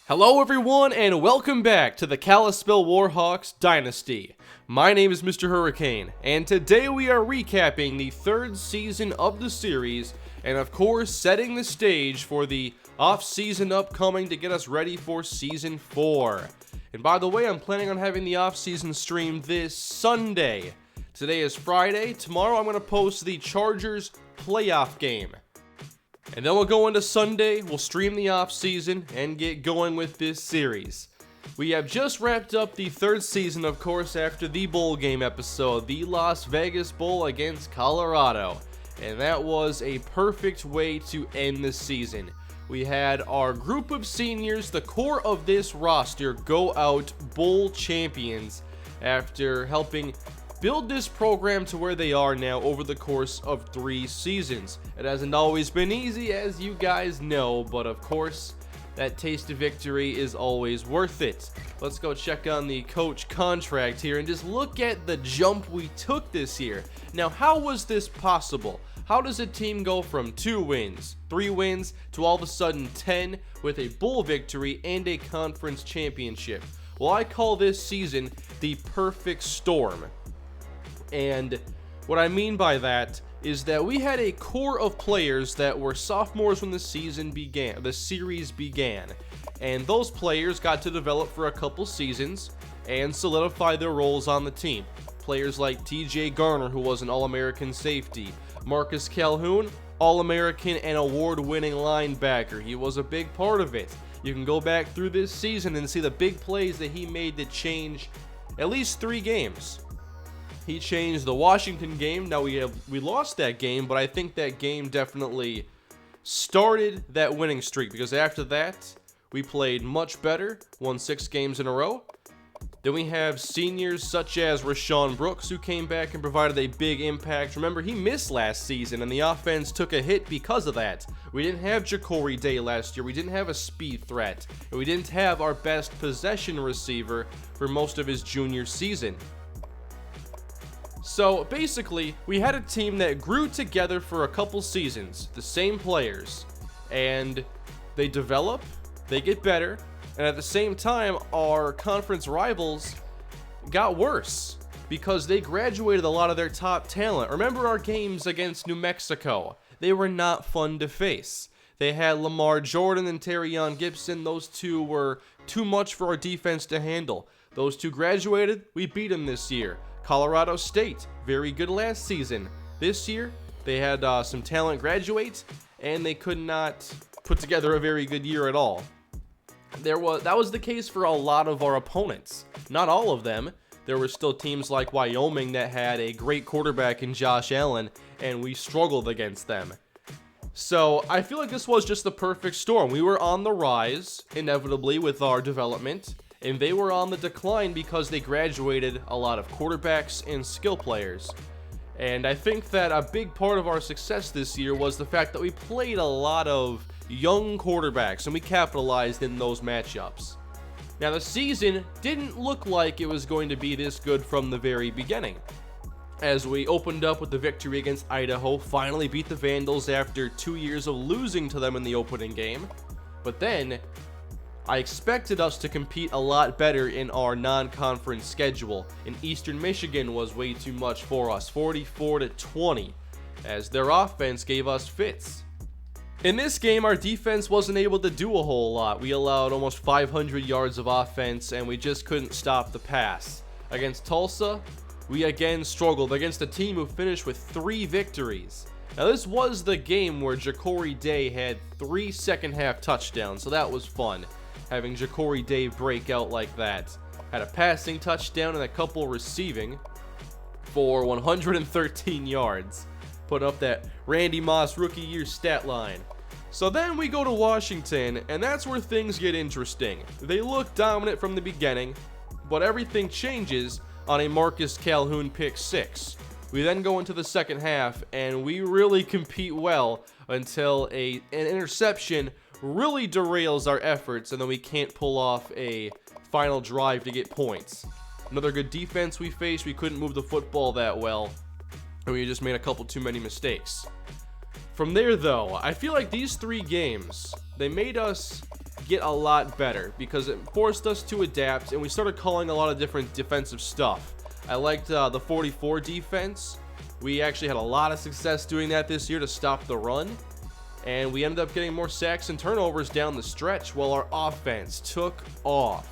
Hello everyone and welcome back to the Kalispell Warhawks Dynasty. My name is MrHurriicane and today we are recapping the third season of the series and of course setting the stage for the off-season upcoming to get us ready for Season 4. And by the way, I'm planning on having the off-season stream this Sunday. Today is Friday. Tomorrow I'm going to post the Chargers playoff game. And then we'll go into Sunday, we'll stream the off-season, and get going with this series. We have just wrapped up the third season, of course, after the bowl game episode, the Las Vegas Bowl against Colorado. And that was a perfect way to end the season. We had our group of seniors, the core of this roster, go out bowl champions after helping build this program to where they are now over the course of 3 seasons. It hasn't always been easy, as you guys know, but of course, that taste of victory is always worth it. Let's go check on the coach contract here and just look at the jump we took this year. Now, how was this possible? How does a team go from 2 wins, 3 wins, to all of a sudden 10 with a bowl victory and a conference championship? Well, I call this season the perfect storm. And what I mean by that is that we had a core of players that were sophomores when the series began. And those players got to develop for a couple seasons and solidify their roles on the team. Players like TJ Garner, who was an All-American safety. Marcus Calhoun, All-American and award-winning linebacker. He was a big part of it. You can go back through this season and see the big plays that he made to change at least 3 games. He changed the Washington game. Now we lost that game, but I think that game definitely started that winning streak because after that, we played much better, won 6 games in a row. Then we have seniors such as Rashawn Brooks, who came back and provided a big impact. Remember, he missed last season, and the offense took a hit because of that. We didn't have Ja'Cory Day last year. We didn't have a speed threat. And we didn't have our best possession receiver for most of his junior season. So basically, we had a team that grew together for a couple seasons, the same players, and they develop, they get better, and at the same time, our conference rivals got worse because they graduated a lot of their top talent. Remember our games against New Mexico? They were not fun to face. They had Lamar Jordan and Terrion Gibson. Those 2 were too much for our defense to handle. Those 2 graduated, we beat them this year. Colorado State, very good last season. This year, they had some talent graduate, and they could not put together a very good year at all. That was the case for a lot of our opponents. Not all of them. There were still teams like Wyoming that had a great quarterback in Josh Allen, and we struggled against them. So I feel like this was just the perfect storm. We were on the rise, inevitably, with our development. And they were on the decline because they graduated a lot of quarterbacks and skill players. And I think that a big part of our success this year was the fact that we played a lot of young quarterbacks and we capitalized in those matchups. Now the season didn't look like it was going to be this good from the very beginning. As we opened up with the victory against Idaho, finally beat the Vandals after 2 years of losing to them in the opening game. But then I expected us to compete a lot better in our non-conference schedule, and Eastern Michigan was way too much for us, 44-20, as their offense gave us fits. In this game, our defense wasn't able to do a whole lot. We allowed almost 500 yards of offense, and we just couldn't stop the pass. Against Tulsa, we again struggled against a team who finished with 3 victories. Now this was the game where Ja'Cory Day had 3 second-half touchdowns, so that was fun. Having Ja'Cory Day break out like that. Had a passing touchdown and a couple receiving for 113 yards. Put up that Randy Moss rookie year stat line. So then we go to Washington, and that's where things get interesting. They look dominant from the beginning, but everything changes on a Marcus Calhoun pick 6. We then go into the second half, and we really compete well until an interception really derails our efforts, and then we can't pull off a final drive to get points. Another good defense we faced. We couldn't move the football that well, and we just made a couple too many mistakes. From there, though, I feel like these 3 games, they made us get a lot better because it forced us to adapt, and we started calling a lot of different defensive stuff. I liked the 44 defense. We actually had a lot of success doing that this year to stop the run, and we ended up getting more sacks and turnovers down the stretch while our offense took off.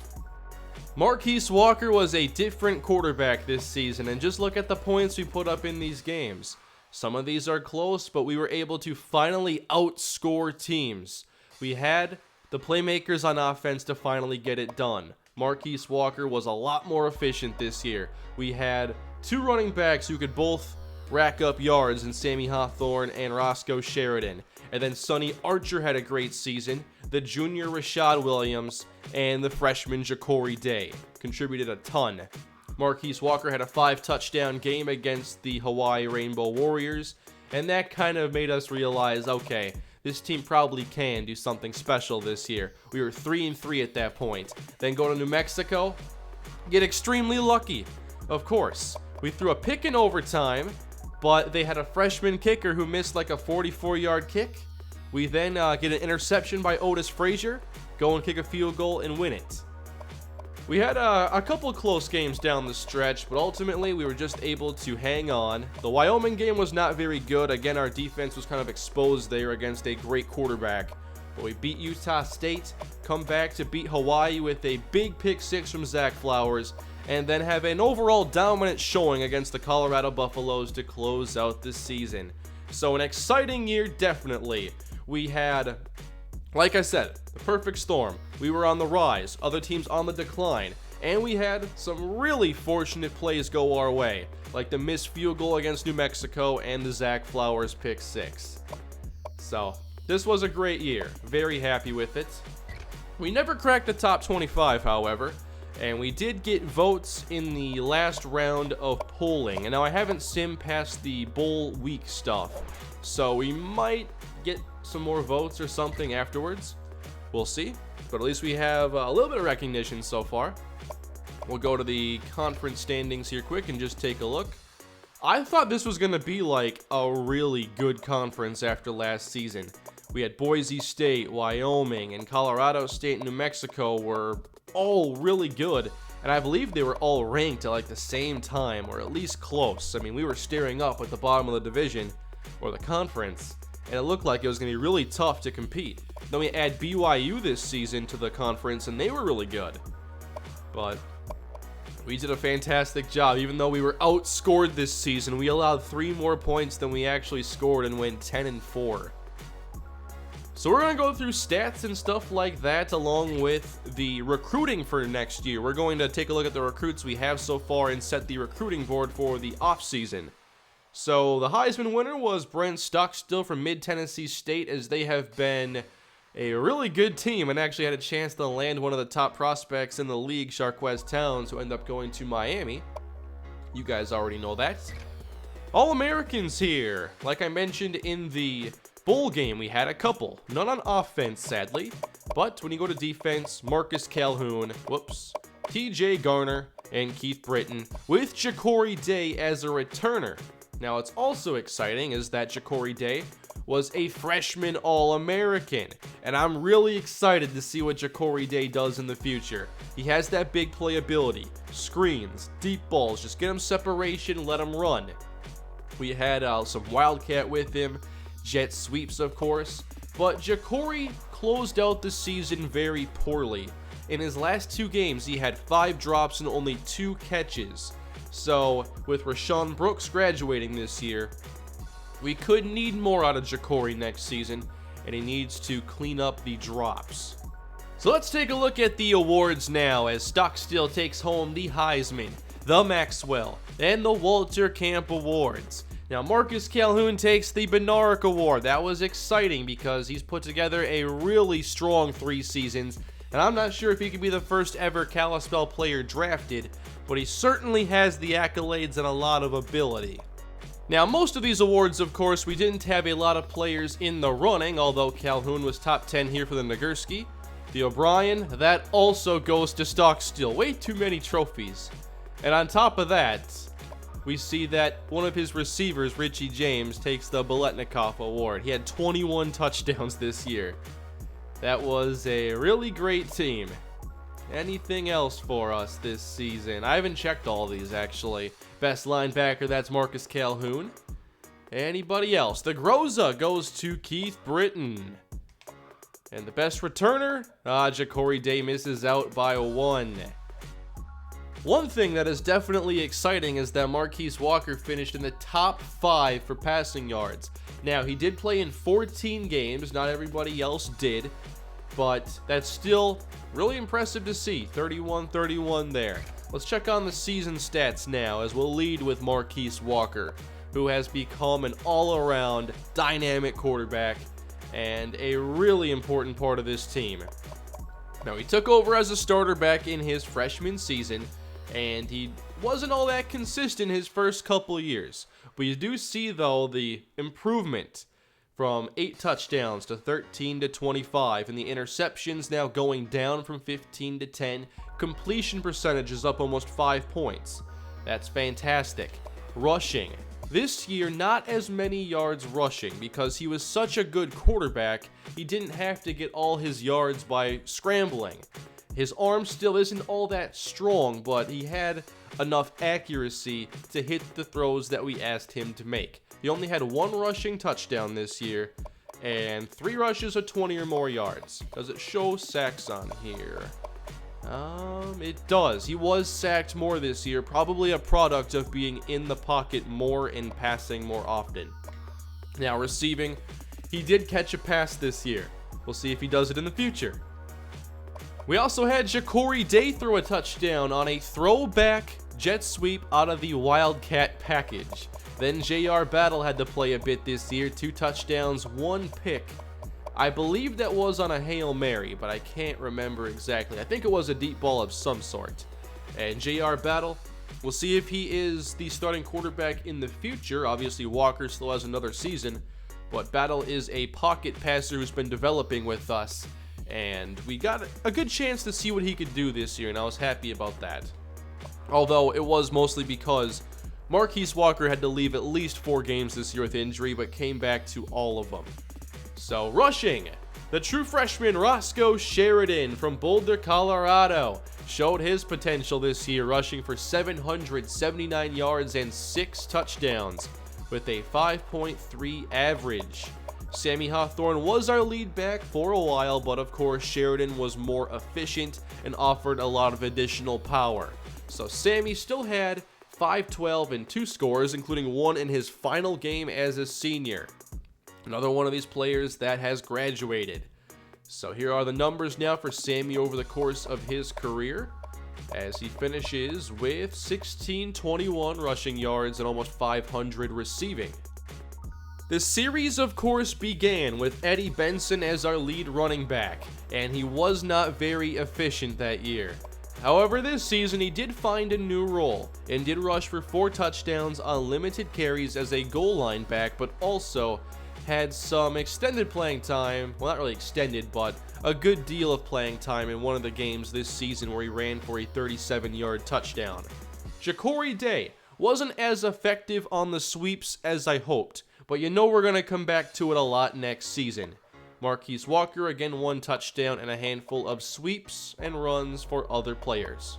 Marquise Walker was a different quarterback this season, and just look at the points we put up in these games. Some of these are close, but we were able to finally outscore teams. We had the playmakers on offense to finally get it done. Marquise Walker was a lot more efficient this year. We had two running backs who could both rack up yards in Sammy Hawthorne and Roscoe Sheridan. And then Sonny Archer had a great season. The junior Rashad Williams and the freshman Ja'Cory Day contributed a ton. Marquise Walker had a 5-touchdown game against the Hawaii Rainbow Warriors, and that kind of made us realize, okay, this team probably can do something special this year. We were 3-3 at that point. Then go to New Mexico, get extremely lucky. Of course, we threw a pick in overtime, but they had a freshman kicker who missed like a 44-yard kick. We then get an interception by Otis Frazier, go and kick a field goal and win it. We had a couple of close games down the stretch, but ultimately we were just able to hang on. The Wyoming game was not very good. Again, our defense was kind of exposed there against a great quarterback. But we beat Utah State, come back to beat Hawaii with a big pick 6 from Zach Flowers, and then have an overall dominant showing against the Colorado Buffaloes to close out this season. So an exciting year, definitely. We had, like I said, the perfect storm. We were on the rise, other teams on the decline, and we had some really fortunate plays go our way, like the missed field goal against New Mexico and the Zach Flowers pick 6. So, this was a great year. Very happy with it. We never cracked the top 25, however, and we did get votes in the last round of polling. And now I haven't simmed past the bowl week stuff, so we might get some more votes or something afterwards. We'll see, but at least we have a little bit of recognition so far. We'll go to the conference standings here quick and just take a look. I thought this was going to be like a really good conference after last season. We had Boise State, Wyoming, and Colorado State and New Mexico were all really good, and I believe they were all ranked at like the same time, or at least close. I mean, we were staring up at the bottom of the division, or the conference, and it looked like it was going to be really tough to compete. Then we add BYU this season to the conference, and they were really good. But we did a fantastic job. Even though we were outscored this season, we allowed 3 more points than we actually scored and went 10-4. So we're going to go through stats and stuff like that along with the recruiting for next year. We're going to take a look at the recruits we have so far and set the recruiting board for the offseason. So the Heisman winner was Brent Stockstill from Mid-Tennessee State, as they have been a really good team and actually had a chance to land one of the top prospects in the league, Sharquez Towns, who ended up going to Miami. You guys already know that. All-Americans here. Like I mentioned in the bowl game, we had a couple. None on offense, sadly. But when you go to defense, Marcus Calhoun, TJ Garner, and Keith Britton, with Ja'Cory Day as a returner. Now, what's also exciting is that Ja'Cory Day was a freshman All-American, and I'm really excited to see what Ja'Cory Day does in the future. He has that big playability, screens, deep balls, just get him separation, let him run. We had some Wildcat with him, jet sweeps of course, but Ja'Cory closed out the season very poorly. In his last 2 games, he had 5 drops and only 2 catches. So, with Rashawn Brooks graduating this year, we could need more out of Ja'Cory next season, and he needs to clean up the drops. So let's take a look at the awards now, as Stockstill takes home the Heisman, the Maxwell, and the Walter Camp Awards. Now, Marcus Calhoun takes the Bednarik Award. That was exciting because he's put together a really strong 3 seasons, and I'm not sure if he could be the first ever Kalispell player drafted, but he certainly has the accolades and a lot of ability. Now, most of these awards, of course, we didn't have a lot of players in the running, although Calhoun was top 10 here for the Nagurski. The O'Brien, that also goes to Stockstill. Way too many trophies. And on top of that, we see that one of his receivers, Richie James, takes the Biletnikoff Award. He had 21 touchdowns this year. That was a really great team. Anything else for us this season? I haven't checked all these, actually. Best linebacker, that's Marcus Calhoun. Anybody else? The Groza goes to Keith Britton. And the best returner? Ja'Cory Day misses out by 1. One thing that is definitely exciting is that Marquise Walker finished in the top 5 for passing yards. Now, he did play in 14 games, not everybody else did, but that's still really impressive to see. 31-31 there. Let's check on the season stats now, as we'll lead with Marquise Walker, who has become an all-around dynamic quarterback and a really important part of this team. Now, he took over as a starter back in his freshman season, and he wasn't all that consistent his first couple years. But you do see, though, the improvement from 8 touchdowns to 13 to 25, and the interceptions now going down from 15 to 10. Completion percentage is up almost 5 points. That's fantastic. Rushing. This year, not as many yards rushing because he was such a good quarterback, he didn't have to get all his yards by scrambling. His arm still isn't all that strong, but he had enough accuracy to hit the throws that we asked him to make. He only had 1 rushing touchdown this year and 3 rushes of 20 or more yards. Does it show sacks on here? It does. He was sacked more this year, probably a product of being in the pocket more and passing more often. Now, receiving, he did catch a pass this year. We'll see if he does it in the future. We also had Ja'Cory Day throw a touchdown on a throwback jet sweep out of the Wildcat package. Then J.R. Battle had to play a bit this year, 2 touchdowns, 1 pick. I believe that was on a Hail Mary, but I can't remember exactly. I think it was a deep ball of some sort. And J.R. Battle, we'll see if he is the starting quarterback in the future. Obviously, Walker still has another season, but Battle is a pocket passer who's been developing with us. And we got a good chance to see what he could do this year, and I was happy about that. Although it was mostly because Marquise Walker had to leave at least 4 games this year with injury, but came back to all of them. So, rushing. The true freshman Roscoe Sheridan from Boulder, Colorado, showed his potential this year, rushing for 779 yards and 6 touchdowns with a 5.3 average. Sammy Hawthorne was our lead back for a while, but of course Sheridan was more efficient and offered a lot of additional power. So Sammy still had 512 and 2 scores, including 1 in his final game as a senior. Another one of these players that has graduated. So here are the numbers now for Sammy over the course of his career, as he finishes with 1621 rushing yards and almost 500 receiving. The series, of course, began with Eddie Benson as our lead running back, and he was not very efficient that year. However, this season he did find a new role and did rush for 4 touchdowns on limited carries as a goal line back, but also had some extended playing time, well, not really extended, but a good deal of playing time in one of the games this season where he ran for a 37-yard touchdown. Ja'Cory Day wasn't as effective on the sweeps as I hoped, but you know we're going to come back to it a lot next season. Marquise Walker, again, 1 touchdown and a handful of sweeps and runs for other players.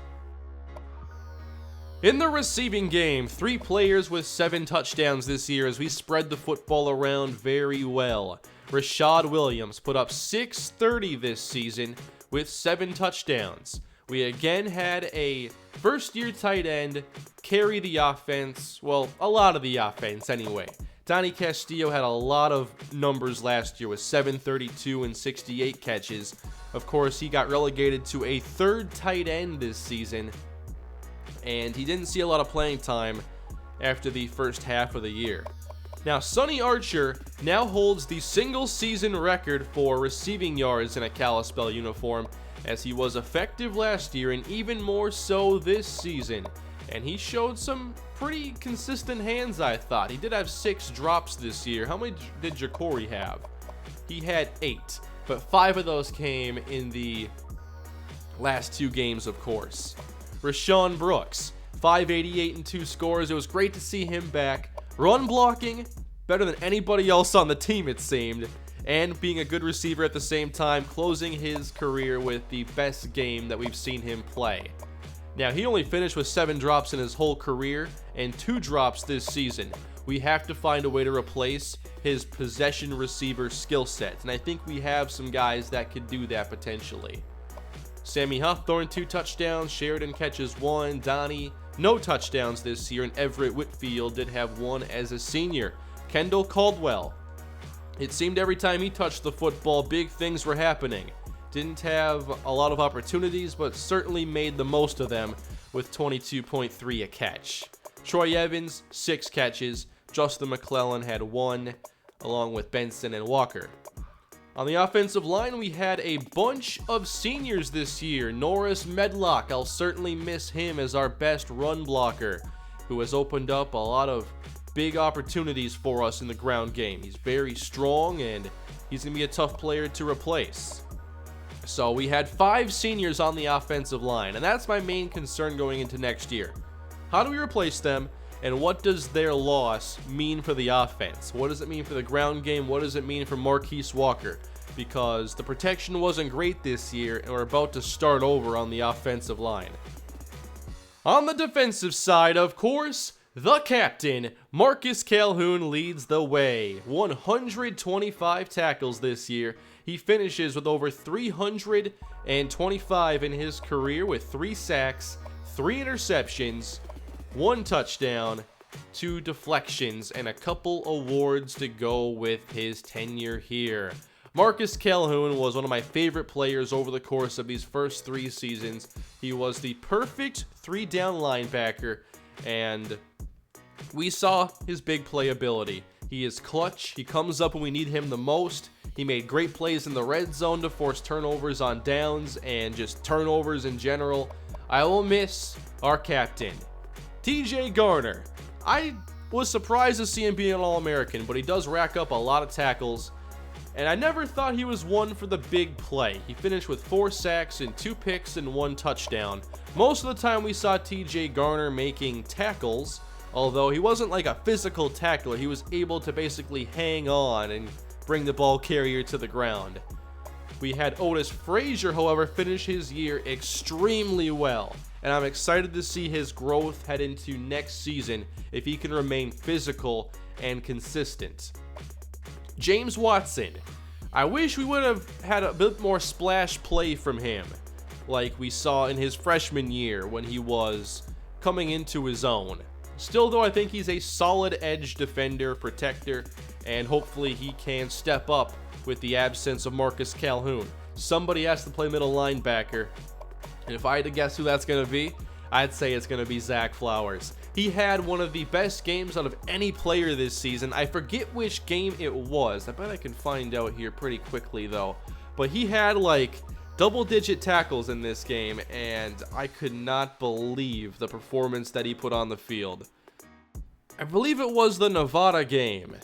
In the receiving game, 3 players with 7 touchdowns this year as we spread the football around very well. Rashad Williams put up 630 this season with 7 touchdowns. We again had a first-year tight end carry the offense, well, a lot of the offense anyway. Donnie Castillo had a lot of numbers last year with 732 and 68 catches. Of course, he got relegated to a 3rd tight end this season, and he didn't see a lot of playing time after the first half of the year. Now, Sonny Archer now holds the single-season record for receiving yards in a Kalispell uniform, as he was effective last year and even more so this season. And he showed some pretty consistent hands, I thought. He did have 6 drops this year. How many did Ja'Cory have? He had 8, but 5 of those came in the last 2 games, of course. Rashawn Brooks, 588 and 2 scores. It was great to see him back. Run blocking, better than anybody else on the team, it seemed. and being a good receiver at the same time, closing his career with the best game that we've seen him play. Now, he only finished with 7 drops in his whole career and 2 drops this season. We have to find a way to replace his possession receiver skill set, and I think we have some guys that could do that potentially. Sammy Hawthorne 2 touchdowns, Sheridan catches 1, Donnie no touchdowns this year, and Everett Whitfield did have 1 as a senior. Kendall Caldwell, it seemed every time he touched the football, big things were happening. Didn't have a lot of opportunities, but certainly made the most of them with 22.3 a catch. Troy Evans, 6 catches. Justin McClellan had 1, along with Benson and Walker. On the offensive line, we had a bunch of seniors this year. Norris Medlock, I'll certainly miss him as our best run blocker, who has opened up a lot of big opportunities for us in the ground game. He's very strong, and he's going to be a tough player to replace. So we had 5 seniors on the offensive line, and that's my main concern going into next year. How do we replace them, and what does their loss mean for the offense? What does it mean for the ground game? What does it mean for Marquise Walker? Because the protection wasn't great this year, and we're about to start over on the offensive line. On the defensive side, of course, the captain, Marcus Calhoun, leads the way. 125 tackles this year. He finishes with over 325 in his career with 3 sacks, 3 interceptions, 1 touchdown, 2 deflections, and a couple awards to go with his tenure here. Marcus Calhoun was one of my favorite players over the course of these first 3 seasons. He was the perfect 3-down linebacker, and we saw his big playability. He is clutch. He comes up when we need him the most. He made great plays in the red zone to force turnovers on downs and just turnovers in general. I will miss our captain, TJ Garner. I was surprised to see him be an All-American, but he does rack up a lot of tackles, and I never thought he was one for the big play. He finished with 4 sacks and 2 picks and 1 touchdown. Most of the time we saw TJ Garner making tackles, although he wasn't like a physical tackler. He was able to basically hang on and bring the ball carrier to the ground. We had Otis Frazier, however, finish his year extremely well, and I'm excited to see his growth head into next season if he can remain physical and consistent. James Watson, I wish we would have had a bit more splash play from him, like we saw in his freshman year when he was coming into his own. Still, though, I think he's a solid edge defender, protector, and hopefully he can step up with the absence of Marcus Calhoun. Somebody has to play middle linebacker, and if I had to guess who that's going to be, I'd say it's going to be Zach Flowers. He had one of the best games out of any player this season. I forget which game it was. I bet I can find out here pretty quickly, though. But he had like double-digit tackles in this game, and I could not believe the performance that he put on the field. I believe it was the Nevada game,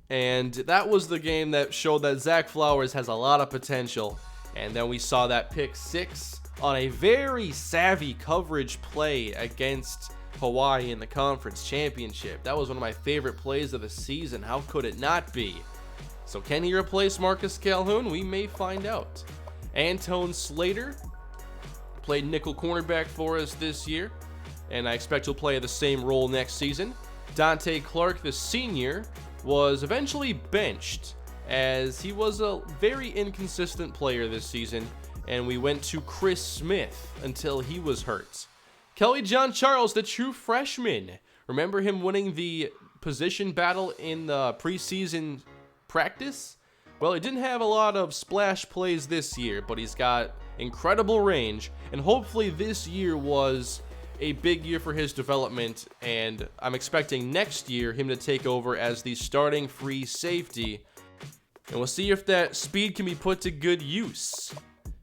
and that was the game that showed that Zach Flowers has a lot of potential. And then we saw that pick 6 on a very savvy coverage play against Hawaii in the conference championship. That was one of my favorite plays of the season. How could it not be? So can he replace Marcus Calhoun? We may find out. Antone Slater played nickel cornerback for us this year, and I expect he'll play the same role next season. Dante Clark, the senior, was eventually benched as he was a very inconsistent player this season, and we went to Chris Smith until he was hurt. Kelly John Charles, the true freshman. Remember him winning the position battle in the preseason practice? Well, he didn't have a lot of splash plays this year, but he's got incredible range, and hopefully this year was a big year for his development, and I'm expecting next year him to take over as the starting free safety, and we'll see if that speed can be put to good use.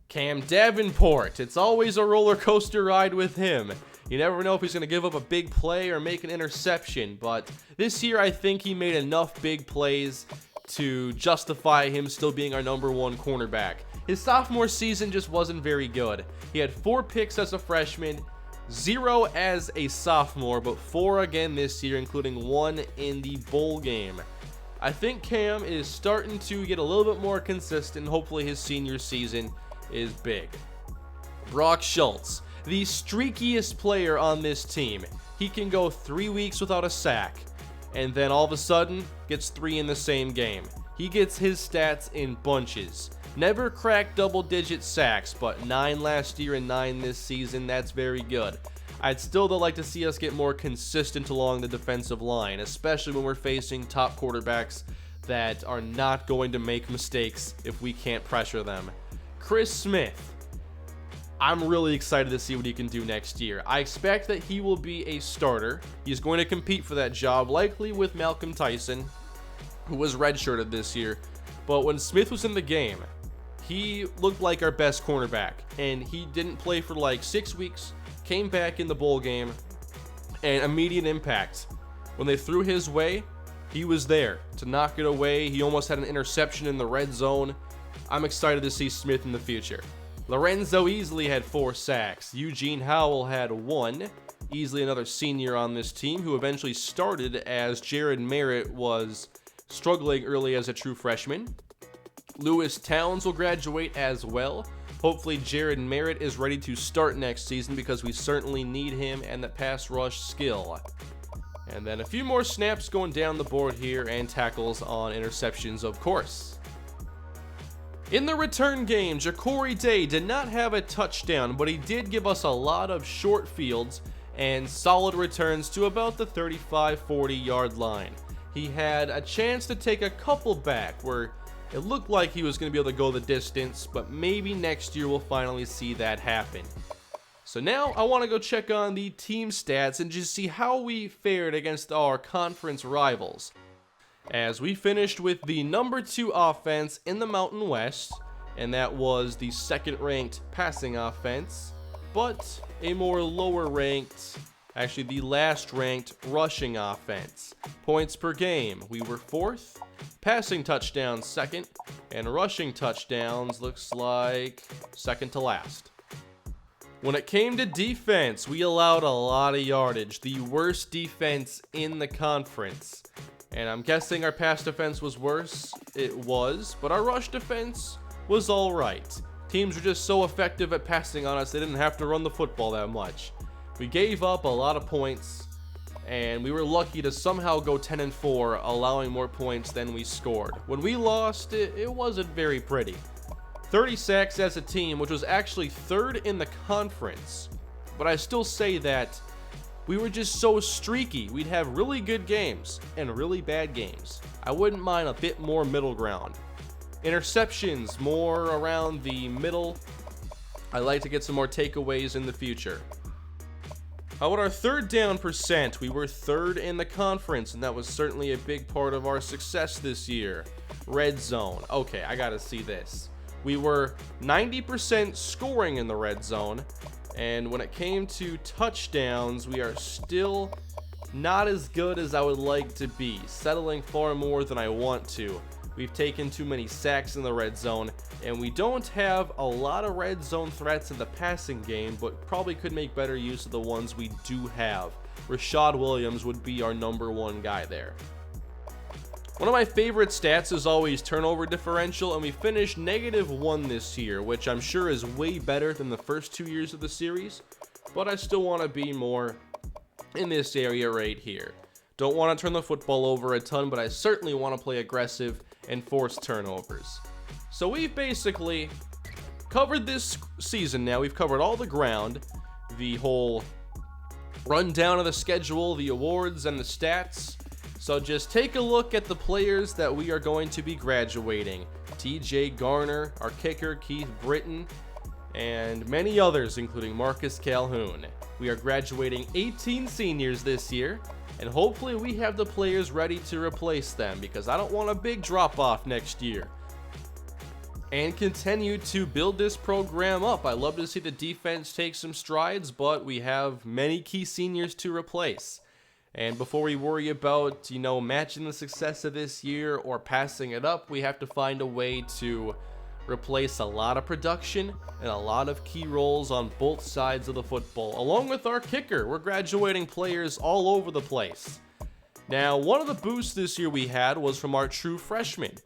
Cam Davenport, it's always a roller coaster ride with him. You never know if he's going to give up a big play or make an interception, but this year I think he made enough big plays to justify him still being our number 1 cornerback. His sophomore season just wasn't very good. He had 4 picks as a freshman, 0 as a sophomore, but 4 again this year, including 1 in the bowl game. I think Cam is starting to get a little bit more consistent. Hopefully his senior season is big. Brock Schultz, the streakiest player on this team. He can go 3 weeks without a sack, and then all of a sudden gets 3 in the same game. He gets his stats in bunches. Never cracked double-digit sacks, but 9 last year and 9 this season. That's very good. I'd still like to see us get more consistent along the defensive line, especially when we're facing top quarterbacks that are not going to make mistakes if we can't pressure them. Chris Smith, I'm really excited to see what he can do next year. I expect that he will be a starter. He's going to compete for that job, likely with Malcolm Tyson, who was redshirted this year. But when Smith was in the game, he looked like our best cornerback, and he didn't play for like 6 weeks. Came back in the bowl game, and immediate impact. When they threw his way, he was there to knock it away. He almost had an interception in the red zone. I'm excited to see Smith in the future. Lorenzo Easley had 4 sacks. Eugene Howell had 1. Easley, another senior on this team, who eventually started as Jared Merritt was struggling early as a true freshman. Lewis Towns will graduate as well. Hopefully Jared Merritt is ready to start next season because we certainly need him and the pass rush skill. And then a few more snaps going down the board here and tackles on interceptions, of course. In the return game, Ja'Cory Day did not have a touchdown, but he did give us a lot of short fields and solid returns to about the 35-40 yard line. He had a chance to take a couple back where it looked like he was going to be able to go the distance, but maybe next year we'll finally see that happen. So now I want to go check on the team stats and just see how we fared against our conference rivals. As we finished with the number 2 offense in the Mountain West, and that was the 2nd ranked passing offense, but a more lower ranked, actually the last ranked rushing offense. Points per game, we were 4th. Passing touchdowns 2nd, and rushing touchdowns looks like 2nd to last. When it came to defense, we allowed a lot of yardage, the worst defense in the conference. And I'm guessing our pass defense was worse. It was, but our rush defense was alright. Teams were just so effective at passing on us, they didn't have to run the football that much. We gave up a lot of points, and we were lucky to somehow go 10-4, allowing more points than we scored. When we lost, it wasn't very pretty. 30 sacks as a team, which was actually 3rd in the conference. But I still say that we were just so streaky. We'd have really good games and really bad games. I wouldn't mind a bit more middle ground. Interceptions, more around the middle. I'd like to get some more takeaways in the future. How about our 3rd down percent? We were 3rd in the conference, and that was certainly a big part of our success this year. Red zone. Okay, I gotta see this. We were 90% scoring in the red zone, and when it came to touchdowns, we are still not as good as I would like to be, settling far more than I want to. We've taken too many sacks in the red zone, and we don't have a lot of red zone threats in the passing game, but probably could make better use of the ones we do have. Rashad Williams would be our number 1 guy there. One of my favorite stats is always turnover differential, and we finished -1 this year, which I'm sure is way better than the first 2 years of the series, but I still want to be more in this area right here. Don't want to turn the football over a ton, but I certainly want to play aggressive and force turnovers. So we've basically covered this season now. We've covered all the ground, the whole rundown of the schedule, the awards, and the stats. So just take a look at the players that we are going to be graduating. TJ Garner, our kicker, Keith Britton, and many others, including Marcus Calhoun. We are graduating 18 seniors this year, and hopefully we have the players ready to replace them, because I don't want a big drop-off next year. And continue to build this program up. I love to see the defense take some strides, but we have many key seniors to replace. And before we worry about, matching the success of this year or passing it up, we have to find a way to replace a lot of production and a lot of key roles on both sides of the football. Along with our kicker, we're graduating players all over the place. Now, one of the boosts this year we had was from our true freshmen.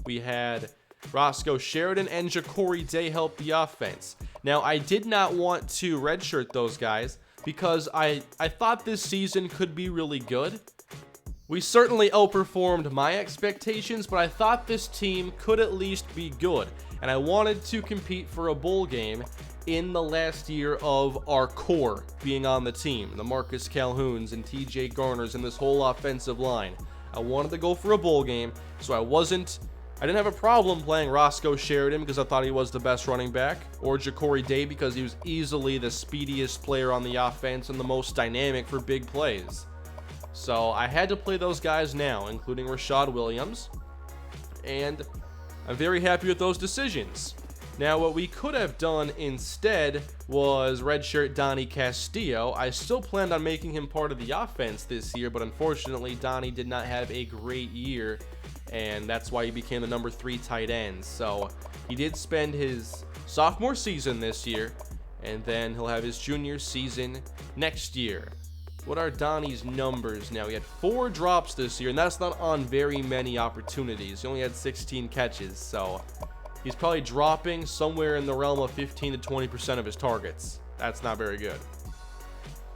We had Roscoe Sheridan and Ja'Cory Day help the offense. Now, I did not want to redshirt those guys because I thought this season could be really good. We certainly outperformed my expectations, but I thought this team could at least be good. And I wanted to compete for a bowl game in the last year of our core being on the team. The Marcus Calhouns and TJ Garners and this whole offensive line. I wanted to go for a bowl game, so I didn't have a problem playing Roscoe Sheridan because I thought he was the best running back, or Ja'Cory Day because he was easily the speediest player on the offense and the most dynamic for big plays. So I had to play those guys now, including Rashad Williams, and I'm very happy with those decisions. Now, what we could have done instead was redshirt Donnie Castillo. I still planned on making him part of the offense this year, but unfortunately, Donnie did not have a great year, and that's why he became the number 3 tight end. So he did spend his sophomore season this year, and then he'll have his junior season next year. What are Donnie's numbers now? He had 4 drops this year, and that's not on very many opportunities. He only had 16 catches, so he's probably dropping somewhere in the realm of 15 to 20% of his targets. That's not very good.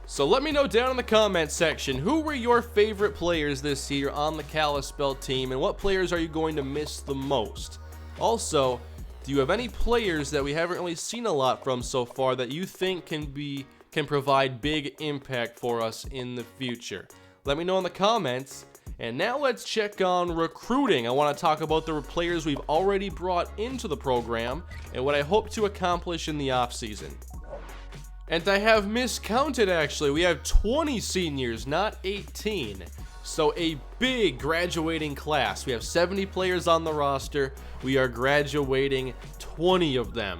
So let me know down in the comment section, who were your favorite players this year on the Kalispell team, and what players are you going to miss the most? Also, do you have any players that we haven't really seen a lot from so far that you think can provide big impact for us in the future? Let me know in the comments. And now let's check on recruiting. I want to talk about the players we've already brought into the program and what I hope to accomplish in the offseason. And I have miscounted, actually. We have 20 seniors, not 18. So a big graduating class. We have 70 players on the roster. We are graduating 20 of them.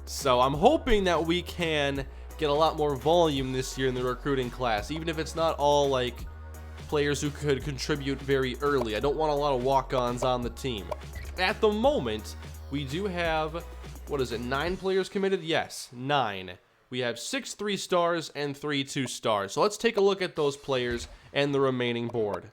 So I'm hoping that we can get a lot more volume this year in the recruiting class, even if it's not all like players who could contribute very early. I don't want a lot of walk-ons on the team. At the moment, we do have, 9 players committed? Yes, 9. We have 6 3-stars and 3 2-stars. So let's take a look at those players and the remaining board.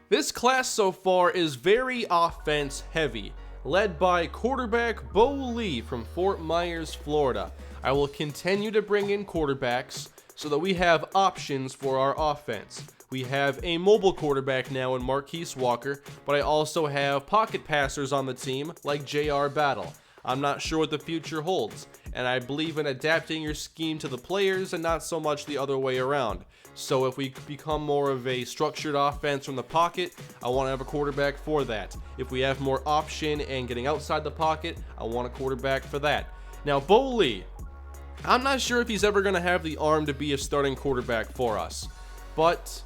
This class so far is very offense heavy, led by quarterback Bo Lee from Fort Myers, Florida. I will continue to bring in quarterbacks so that we have options for our offense. We have a mobile quarterback now in Marquise Walker, but I also have pocket passers on the team like J.R. Battle. I'm not sure what the future holds, and I believe in adapting your scheme to the players and not so much the other way around. So if we become more of a structured offense from the pocket, I want to have a quarterback for that. If we have more option and getting outside the pocket, I want a quarterback for that. Now, Bo Lee, I'm not sure if he's ever going to have the arm to be a starting quarterback for us, but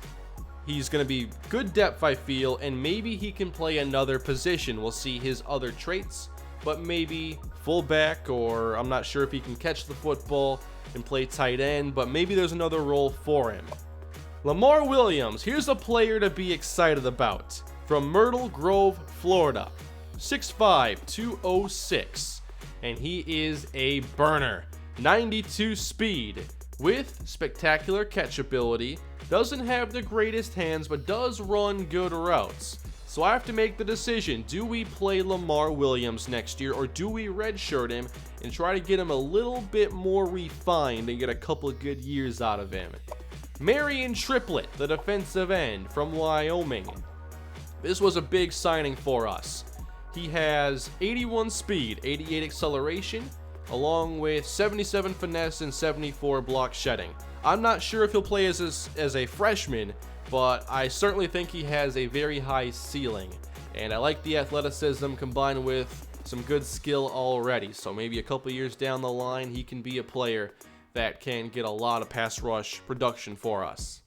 he's going to be good depth, I feel, and maybe he can play another position. We'll see his other traits, but maybe fullback, or I'm not sure if he can catch the football and play tight end, but maybe there's another role for him. Lamar Williams, here's a player to be excited about. From Myrtle Grove, Florida, 6'5", 206, and he is a burner. 92 speed with spectacular catch ability, doesn't have the greatest hands but does run good routes. So I have to make the decision, do we play Lamar Williams next year or do we redshirt him and try to get him a little bit more refined and get a couple of good years out of him? Marion Triplett, the defensive end from Wyoming. This was a big signing for us. He has 81 speed, 88 acceleration, along with 77 finesse and 74 block shedding. I'm not sure if he'll play as a freshman, but I certainly think he has a very high ceiling. And I like the athleticism combined with some good skill already. So maybe a couple years down the line, he can be a player that can get a lot of pass rush production for us.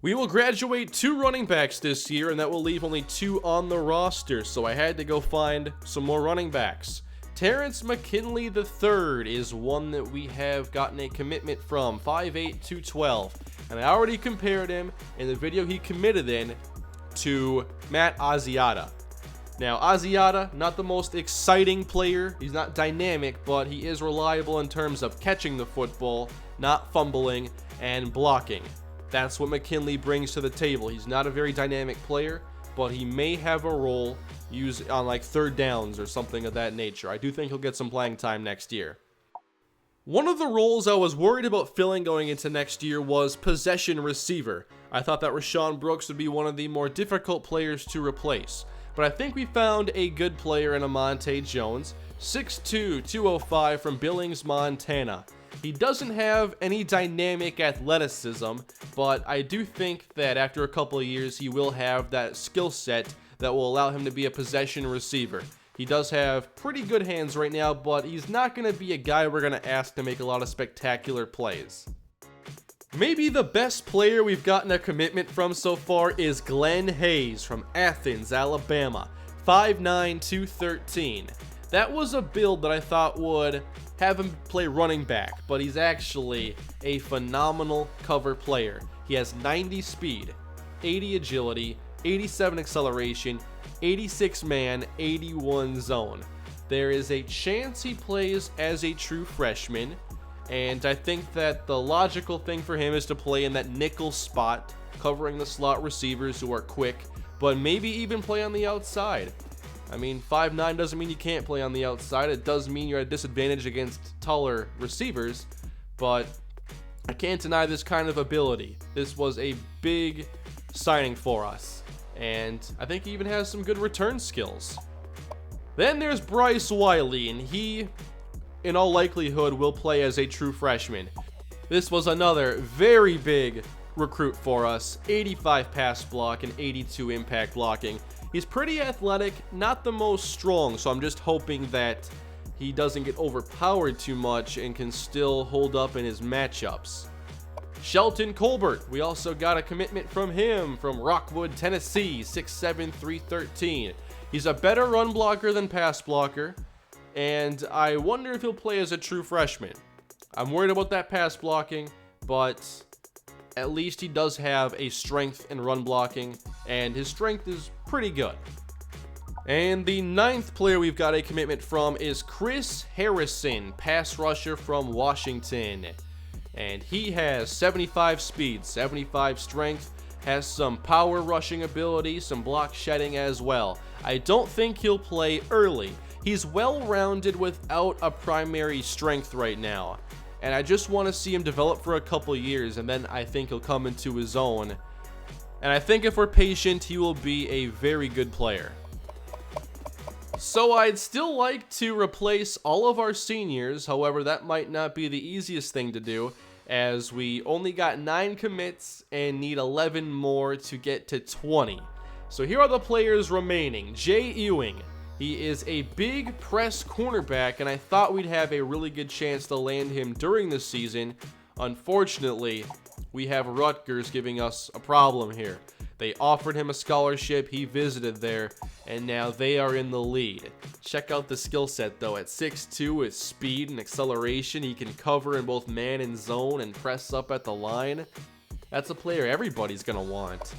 We will graduate 2 running backs this year, and that will leave only 2 on the roster. So I had to go find some more running backs. Terrence McKinley III is one that we have gotten a commitment from, 5'8", 212. And I already compared him in the video he committed in to Matt Asiata. Now, Asiata, not the most exciting player. He's not dynamic, but he is reliable in terms of catching the football, not fumbling, and blocking. That's what McKinley brings to the table. He's not a very dynamic player, but he may have a role used on like third downs or something of that nature. I do think he'll get some playing time next year. One of the roles I was worried about filling going into next year was possession receiver. I thought that Rashawn Brooks would be one of the more difficult players to replace, but I think we found a good player in Amonte Jones, 6'2", 205 from Billings, Montana. He doesn't have any dynamic athleticism, but I do think that after a couple of years he will have that skill set that will allow him to be a possession receiver. He does have pretty good hands right now, but he's not going to be a guy we're going to ask to make a lot of spectacular plays. Maybe the best player we've gotten a commitment from so far is Glenn Hayes from Athens, Alabama, 5'9", 213. That was a build that I thought would have him play running back, but he's actually a phenomenal cover player. He has 90 speed, 80 agility, 87 acceleration, 86 man, 81 zone. There is a chance he plays as a true freshman, and I think that the logical thing for him is to play in that nickel spot, covering the slot receivers who are quick, but maybe even play on the outside. I mean, 5'9" doesn't mean you can't play on the outside. It does mean you're at a disadvantage against taller receivers, but I can't deny this kind of ability. This was a big signing for us, and I think he even has some good return skills. Then there's Bryce Wiley, and he, in all likelihood, will play as a true freshman. This was another very big recruit for us, 85 pass block and 82 impact blocking. He's pretty athletic, not the most strong, so I'm just hoping that he doesn't get overpowered too much and can still hold up in his matchups. Shelton Colbert, we also got a commitment from him from Rockwood, Tennessee, 6'7", 313. He's a better run blocker than pass blocker, and I wonder if he'll play as a true freshman. I'm worried about that pass blocking, but at least he does have a strength in run blocking, and his strength is pretty good. And the 9th player we've got a commitment from is Chris Harrison, pass rusher from Washington. And he has 75 speed, 75 strength, has some power rushing ability, some block shedding as well. I don't think he'll play early. He's well-rounded without a primary strength right now, and I just want to see him develop for a couple years, and then I think he'll come into his own. And I think if we're patient, he will be a very good player. So I'd still like to replace all of our seniors, however that might not be the easiest thing to do, as we only got 9 commits and need 11 more to get to 20. So here are the players remaining. Jay Ewing. He is a big press cornerback, and I thought we'd have a really good chance to land him during the season. Unfortunately, we have Rutgers giving us a problem here. They offered him a scholarship, he visited there, and now they are in the lead. Check out the skill set though. At 6'2" with speed and acceleration, he can cover in both man and zone and press up at the line. That's a player everybody's gonna want.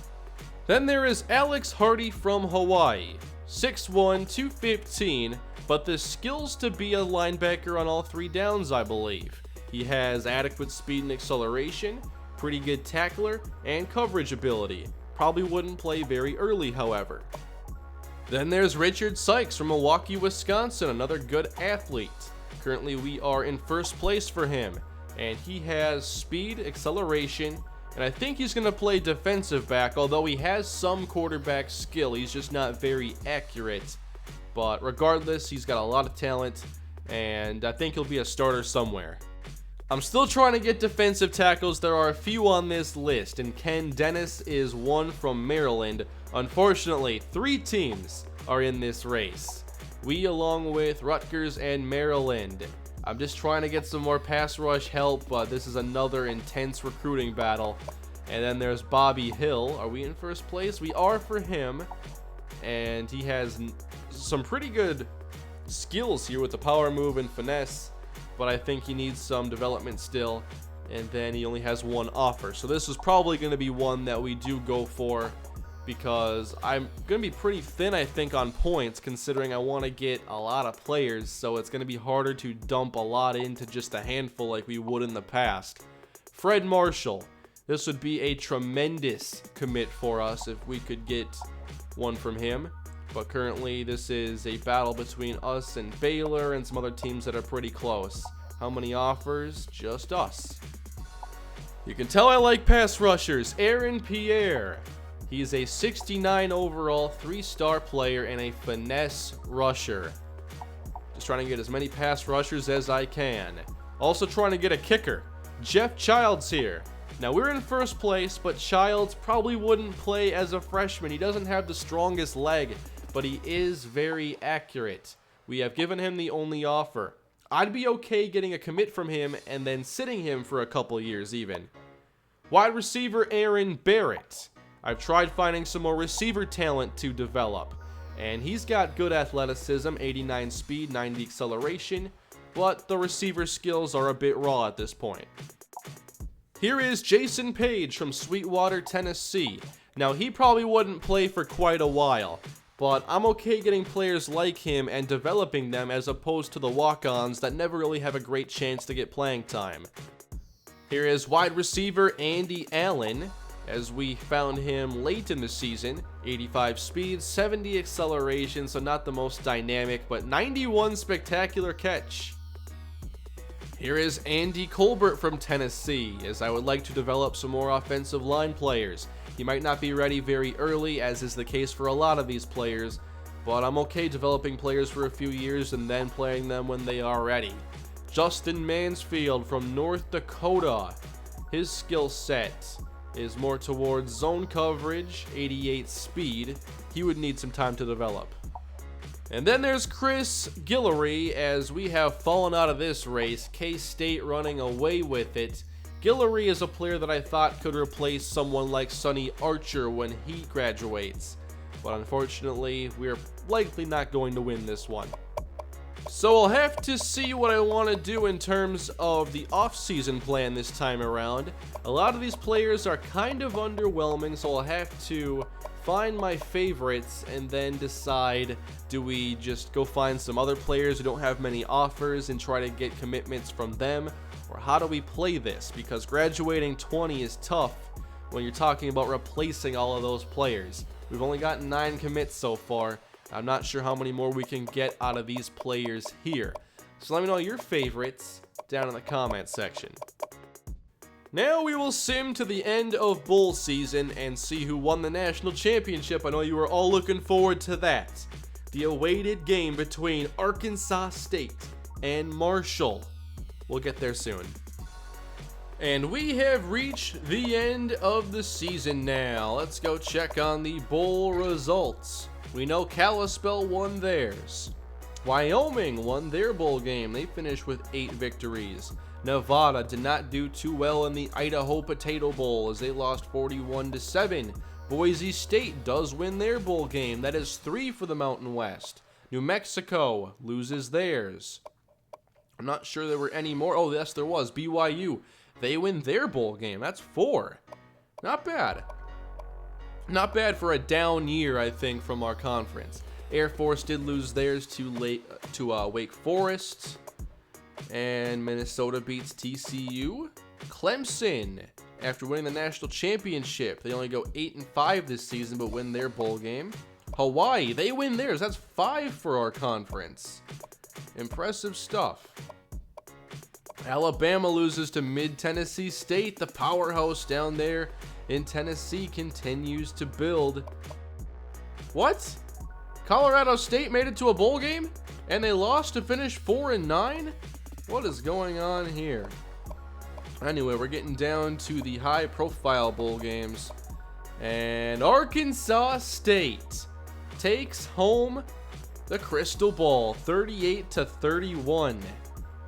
Then there is Alex Hardy from Hawaii. 6'1", 215, but the skills to be a linebacker on all 3 downs, I believe. He has adequate speed and acceleration, pretty good tackler, and coverage ability. Probably wouldn't play very early, however. Then there's Richard Sykes from Milwaukee, Wisconsin, another good athlete. Currently we are in first place for him, and he has speed, acceleration, and I think he's going to play defensive back, although he has some quarterback skill. He's just not very accurate. But regardless, he's got a lot of talent, and I think he'll be a starter somewhere. I'm still trying to get defensive tackles. There are a few on this list, and Ken Dennis is one from Maryland. Unfortunately, 3 teams are in this race. We, along with Rutgers and Maryland. I'm just trying to get some more pass rush help, but this is another intense recruiting battle. And then there's Bobby Hill. Are we in first place? We are for him. And he has some pretty good skills here with the power move and finesse, but I think he needs some development still. And then he only has 1 offer. So this is probably going to be one that we do go for, because I'm going to be pretty thin, I think, on points, considering I want to get a lot of players, so it's going to be harder to dump a lot into just a handful like we would in the past. Fred Marshall, This would be a tremendous commit for us if we could get one from him. But currently, this is a battle between us and Baylor and some other teams that are pretty close. How many offers? Just us. You can tell I like pass rushers. Aaron Pierre. He's a 69 overall, 3-star player and a finesse rusher. Just trying to get as many pass rushers as I can. Also trying to get a kicker. Jeff Childs here. Now we're in first place, but Childs probably wouldn't play as a freshman. He doesn't have the strongest leg, but he is very accurate. We have given him the only offer. I'd be okay getting a commit from him and then sitting him for a couple years even. Wide receiver Aaron Barrett. I've tried finding some more receiver talent to develop, and he's got good athleticism, 89 speed, 90 acceleration, but the receiver skills are a bit raw at this point. Here is Jason Page from Sweetwater, Tennessee. Now, he probably wouldn't play for quite a while, but I'm okay getting players like him and developing them as opposed to the walk-ons that never really have a great chance to get playing time. Here is wide receiver Andy Allen, as we found him late in the season. 85 speed, 70 acceleration, so not the most dynamic, but 91 spectacular catch. Here is Andy Colbert from Tennessee, as I would like to develop some more offensive line players. He might not be ready very early, as is the case for a lot of these players, but I'm okay developing players for a few years and then playing them when they are ready. Justin Mansfield from North Dakota. His skill set is more towards zone coverage, 88 speed. He would need some time to develop. And then there's Chris Guillory, as we have fallen out of this race. K-State running away with it. Guillory is a player that I thought could replace someone like Sonny Archer when he graduates, but unfortunately, we're likely not going to win this one. So I'll have to see what I want to do in terms of the off-season plan this time around. A lot of these players are kind of underwhelming, so I'll have to find my favorites and then decide, do we just go find some other players who don't have many offers and try to get commitments from them, or how do we play this? Because graduating 20 is tough when you're talking about replacing all of those players. We've only gotten 9 commits so far. I'm not sure how many more we can get out of these players here. So let me know your favorites down in the comments section. Now we will sim to the end of bowl season and see who won the national championship. I know you were all looking forward to that. The awaited game between Arkansas State and Marshall. We'll get there soon. And we have reached the end of the season now. Let's go check on the bowl results. We know Kalispell won theirs. Wyoming won their bowl game. They finished with 8 victories. Nevada did not do too well in the Idaho Potato Bowl as they lost 41-7. Boise State does win their bowl game. That is 3 for the Mountain West. New Mexico loses theirs. I'm not sure there were any more. Oh, yes, there was. BYU. They win their bowl game. That's 4. Not bad. Not bad for a down year, I think, from our conference. Air Force did lose theirs to Wake Forest. And Minnesota beats TCU. Clemson, after winning the national championship, they only go 8-5 this season, but win their bowl game. Hawaii, they win theirs. That's 5 for our conference. Impressive stuff. Alabama loses to Mid-Tennessee State. The powerhouse down there in Tennessee continues to build. What? Colorado State made it to a bowl game and they lost to finish 4-9? What is going on here? Anyway, we're getting down to the high-profile bowl games. And Arkansas State takes home the Crystal Ball, 38-31.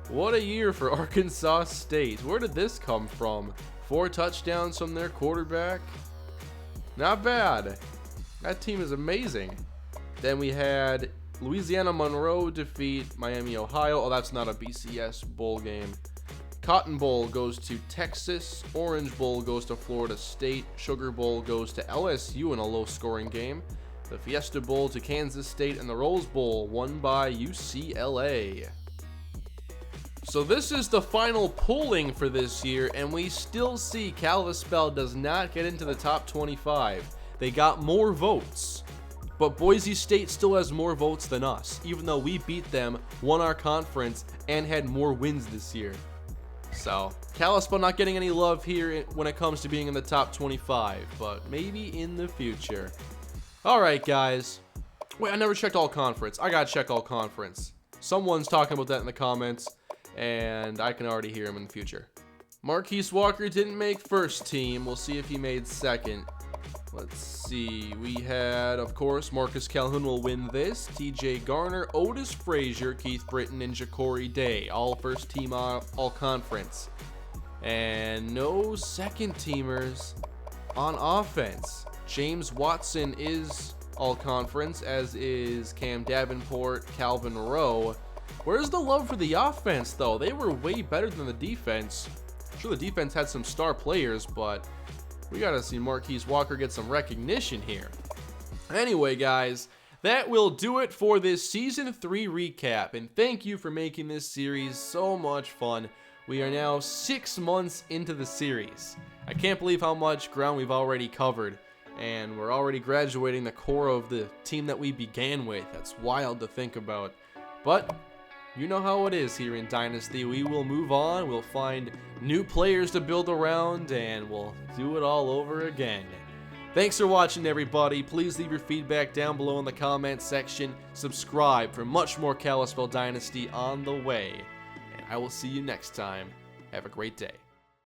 What a year for Arkansas State. Where did this come from? 4 touchdowns from their quarterback. Not bad. That team is amazing. Then we had Louisiana Monroe defeat Miami, Ohio. Oh, that's not a BCS bowl game. Cotton Bowl goes to Texas. Orange Bowl goes to Florida State. Sugar Bowl goes to LSU in a low-scoring game. The Fiesta Bowl to Kansas State, and the Rose Bowl won by UCLA. So this is the final polling for this year, and we still see Kalispell does not get into the top 25. They got more votes, but Boise State still has more votes than us, even though we beat them, won our conference, and had more wins this year. So Kalispell not getting any love here when it comes to being in the top 25, but maybe in the future. All right, guys. Wait, I never checked all conference. I gotta check all conference. Someone's talking about that in the comments, and I can already hear him in the future. Marquise Walker didn't make first team. We'll see if he made second. Let's see. We had, of course, Marcus Calhoun will win this. TJ Garner, Otis Frazier, Keith Britton, and Ja'Cory Day. All first team all conference. And no second teamers on offense. James Watson is all conference, as is Cam Davenport, Calvin Rowe. Where's the love for the offense, though? They were way better than the defense. Sure, the defense had some star players, but we gotta see Marquise Walker get some recognition here. Anyway, guys, that will do it for this Season 3 recap, and thank you for making this series so much fun. We are now 6 months into the series. I can't believe how much ground we've already covered, and we're already graduating the core of the team that we began with. That's wild to think about. But you know how it is here in Dynasty. We will move on, we'll find new players to build around, and we'll do it all over again. Thanks for watching, everybody. Please leave your feedback down below in the comments section. Subscribe for much more Kalispell Dynasty on the way. And I will see you next time. Have a great day.